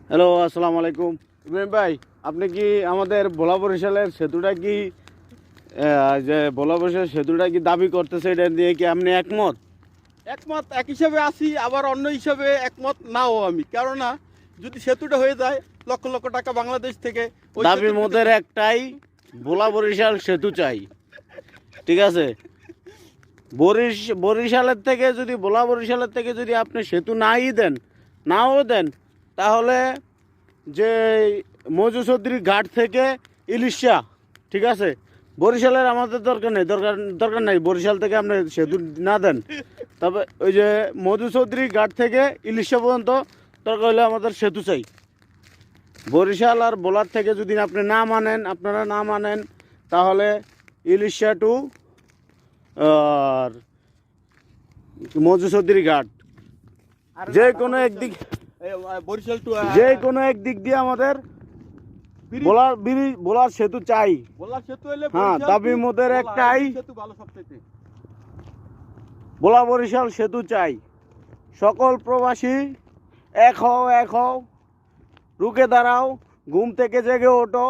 Hello, আসসালামু আলাইকুম। ইব্রাহিম ভাই, আপনি কি আমাদের ভোলা বরিশালের সেতুটা কি যে ভোলা বরিশালের সেতুটা কি দাবি করতেছে, এটা নিয়ে কি আপনি একমত? একমত এক হিসাবে আছি, আবার অন্য হিসাবে একমত নাও আমি। কেননা যদি সেতুটা হয়ে যায় লক্ষ লক্ষ টাকা বাংলাদেশ থেকে ওই দাবি সেতুর মোদের ভিতরে- একটাই, ভোলা বরিশাল সেতু চাই। ঠিক আছে, বরিশালের থেকে যদি ভোলা বরিশালের থেকে যদি আপনি সেতু নাও দেন, তাহলে যে মজু চৌধুরী ঘাট থেকে ইলিশা, ঠিক আছে, বরিশালের আমাদের দরকার নাই। বরিশাল থেকে আপনি সেতু না দেন, তবে ওই যে মধু চৌধুরী ঘাট থেকে ইলিশা পর্যন্ত দরকার হলে আমাদের সেতু চাই। বরিশাল আর বোলার থেকে যদি আপনারা না মানেন, তাহলে ইলিশা টু আর মধু চৌধুরী ঘাট আর যে কোনো একদিক বরিশাল টু যে কোনো একদিক দিয়ে আমাদের বোলার সেতু চাই। বলার সেতু হলে হ্যাঁ, বরিশাল দাবি to মোদের ভোলা, একটাই, এই সেতু ভালো সবচাইতে। ভোলা বরিশাল সেতু চাই। সকল প্রবাসী এক হও, রুকে দাঁড়াও, ঘুম থেকে জেগে ওঠো।